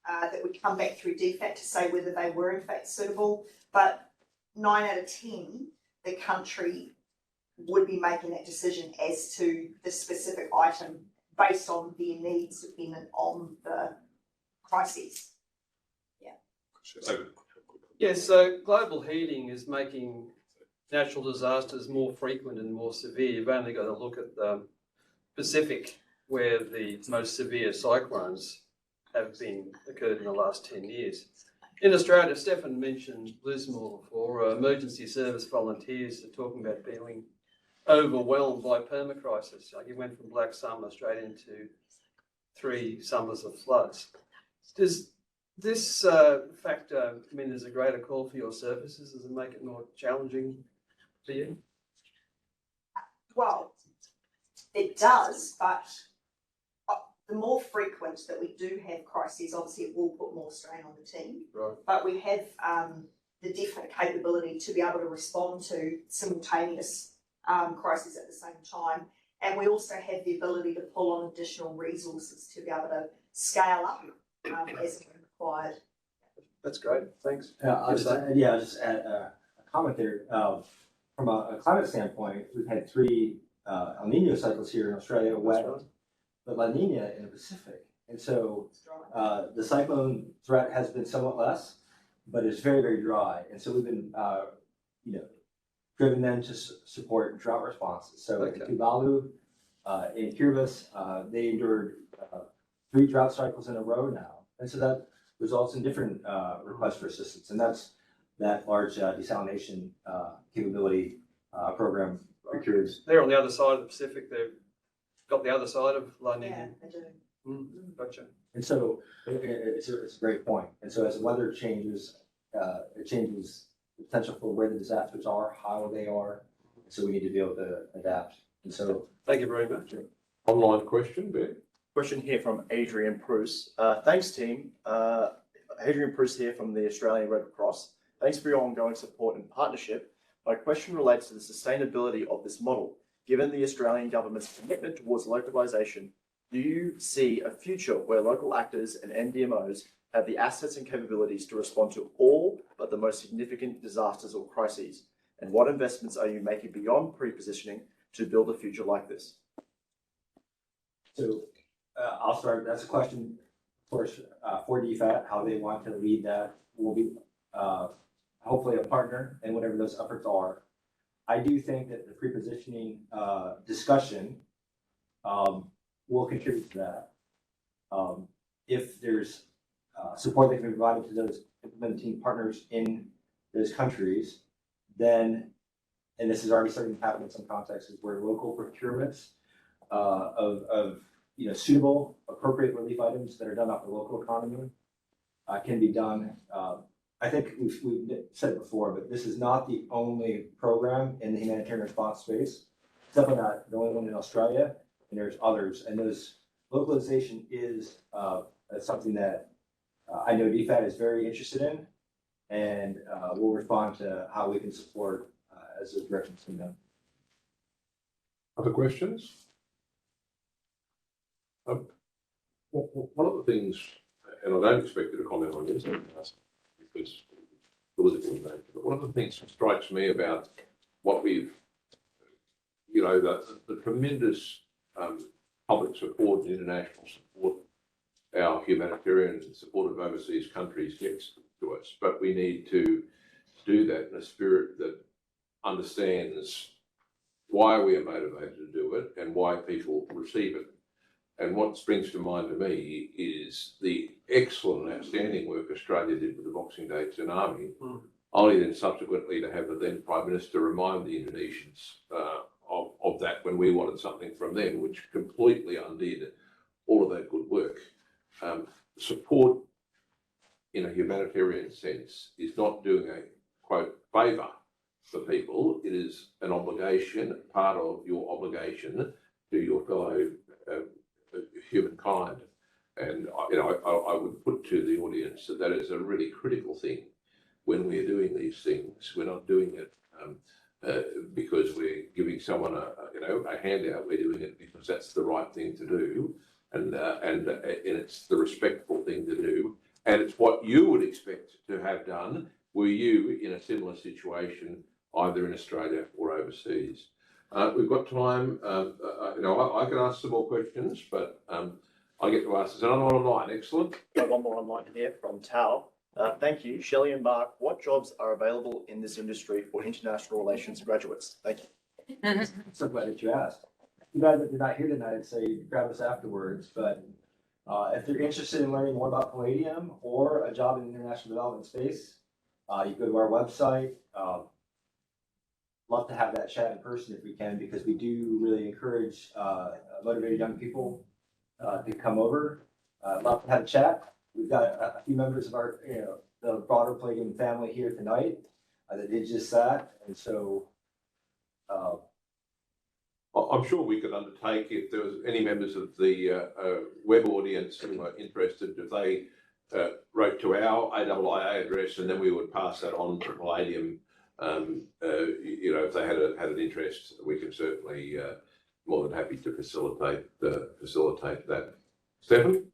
that would come back through DFAT to say whether they were in fact suitable. But 9 out of 10, the country would be making that decision as to the specific item based on their needs dependent on the crises. Yes, so global heating is making natural disasters more frequent and more severe. You've only got to look at the Pacific, where the most severe cyclones have occurred in the last 10 years. In Australia, Stefan mentioned Lismore before, emergency service volunteers are talking about feeling overwhelmed by permacrisis. Like, you went from black summer straight into 3 summers of floods. Does this factor mean there's a greater call for your services? Does it make it more challenging for you? Well, it does, but the more frequent that we do have crises, obviously it will put more strain on the team. Right. But we have the definite capability to be able to respond to simultaneous crises at the same time. And we also have the ability to pull on additional resources to be able to scale up as required. That's great, thanks. I'll just add a comment there. From a climate standpoint, we've had 3 El Nino cycles here in Australia, wet, but La Nina in the Pacific. And so the cyclone threat has been somewhat less, but it's very, very dry. And so we've been, driven them to support drought responses. So in Tuvalu, in Kiribati, they endured 3 drought cycles in a row now. And so that results in different requests for assistance. And that's that large desalination capability program procures. They're on the other side of the Pacific. They've got the other side of La Nina. Yeah, they do. Gotcha. And so it's a great point. And so as the weather changes, it changes the potential for where the disasters are, how they are. So we need to be able to adapt. And so thank you very much. Online question, Ben? Question here from Adrian Bruce. Thanks, team. Adrian Bruce here from the Australian Red Cross. Thanks for your ongoing support and partnership. My question relates to the sustainability of this model. Given the Australian government's commitment towards localisation, do you see a future where local actors and NDMOs have the assets and capabilities to respond to all but the most significant disasters or crises? And what investments are you making beyond pre-positioning to build a future like this? So I'll start. That's a question, of course, for DFAT, how they want to lead that. We'll be hopefully a partner in whatever those efforts are. I do think that the pre-positioning discussion will contribute to that. If there's support that can be provided to those implementing partners in those countries, then, and this is already starting to happen in some contexts, where local procurements of suitable, appropriate relief items that are done off the local economy can be done. I think we've said it before, but this is not the only program in the humanitarian response space. It's definitely not the only one in Australia, and there's others. And those localization is something that I know DFAT is very interested in, and we'll respond to how we can support as those directions come down. Other questions? One of the things, and I don't expect you to comment on this because political nature, but one of the things that strikes me about what we've, the tremendous public support and international support our humanitarian support of overseas countries gets to us, but we need to do that in a spirit that understands why we are motivated to do it and why people receive it. And what springs to mind to me is the excellent and outstanding work Australia did with the Boxing Day tsunami, only then subsequently to have the then Prime Minister remind the Indonesians of that when we wanted something from them, which completely undid all of that good work. Support in a humanitarian sense is not doing a, quote, favour for people. It is an obligation, part of your obligation to your fellow humankind. And I would put to the audience that that is a really critical thing when we're doing these things. We're not doing it because we're giving someone a handout. We're doing it because that's the right thing to do, and it's the respectful thing to do, and it's what you would expect to have done were you in a similar situation either in Australia or overseas. We've got time. I can ask some more questions, but I get to ask. There's another one online. Excellent. Got one more online here from Tao. Thank you, Shelley and Mark. What jobs are available in this industry for international relations graduates? Thank you. So glad that you asked. You guys that you're not here tonight, I'd say grab us afterwards, but if you're interested in learning more about Palladium or a job in the international development space, you go to our website. Love to have that chat in person if we can, because we do really encourage motivated young people to come over. Love to have a chat. We've got a few members of our, the broader Palladium family here tonight that did just that, and so. I'm sure we could undertake, if there was any members of the web audience who were interested, if they wrote to our AIIA address, and then we would pass that on to Palladium. If they had an interest, we can certainly more than happy to facilitate that. Stephen?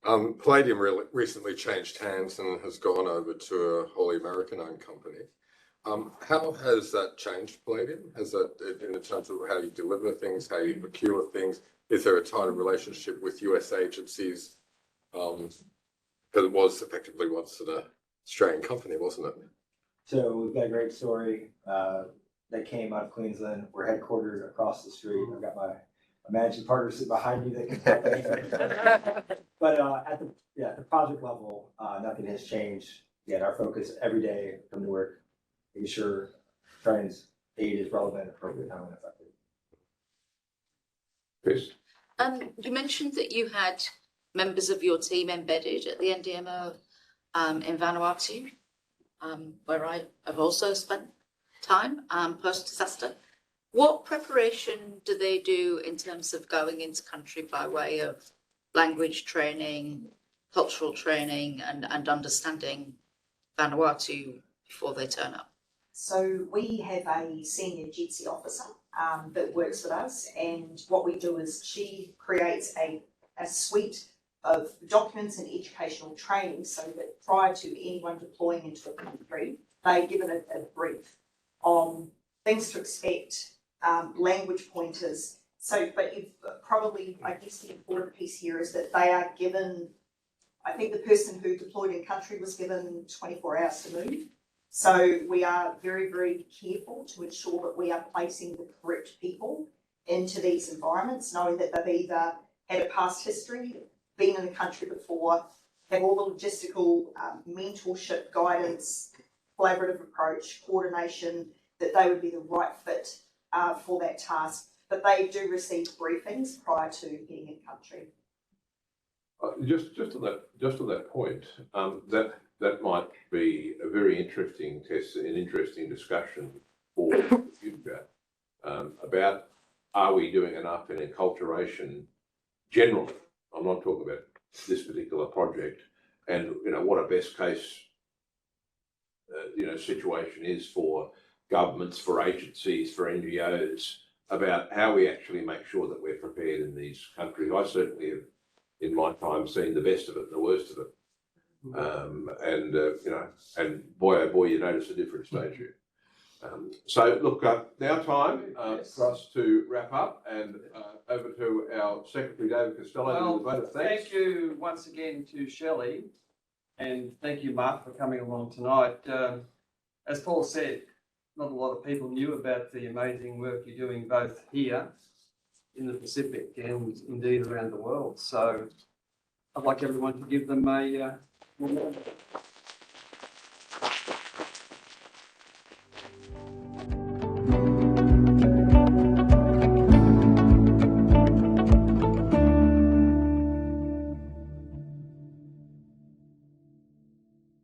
Palladium recently changed hands and has gone over to a wholly American-owned company. How has that changed Palladium? Has that, in terms of how you deliver things, how you procure things? Is there a tighter relationship with US agencies? Because it was effectively once an Australian company, wasn't it? So we've got a great story that came out of Queensland. We're headquartered across the street. I've got my managing partner sitting behind me that can help me. But at the project level, nothing has changed yet. Our focus every day, come to work, making sure Australians' aid is relevant, appropriate, timely, and effective. Chris? You mentioned that you had members of your team embedded at the NDMO in Vanuatu, where I have also spent time post-disaster. What preparation do they do in terms of going into country by way of language training, cultural training, and understanding Vanuatu before they turn up? So we have a senior JETSI officer that works with us, and what we do is she creates a suite of documents and educational training so that prior to anyone deploying into a country, they're given a brief on things to expect, language pointers. So, but you've probably, I guess the important piece here is that they are given, I think the person who deployed in country was given 24 hours to move. So we are very, very careful to ensure that we are placing the correct people into these environments, knowing that they've either had a past history, been in the country before, have all the logistical mentorship, guidance, collaborative approach, coordination, that they would be the right fit for that task. But they do receive briefings prior to getting in country. Just on that point, that might be a very interesting test, an interesting discussion for the future about, are we doing enough in enculturation generally? I'm not talking about this particular project, and what a best case situation is for governments, for agencies, for NGOs, about how we actually make sure that we're prepared in these countries. I certainly have, in my time, seen the best of it and the worst of it. And boy, oh boy, you notice a difference, don't you? So look, now time for us to wrap up, and over to our Secretary, David Costello. Well, thank you once again to Shelley, and thank you, Mark, for coming along tonight. As Paul said, not a lot of people knew about the amazing work you're doing both here in the Pacific and indeed around the world. So I'd like everyone to give them a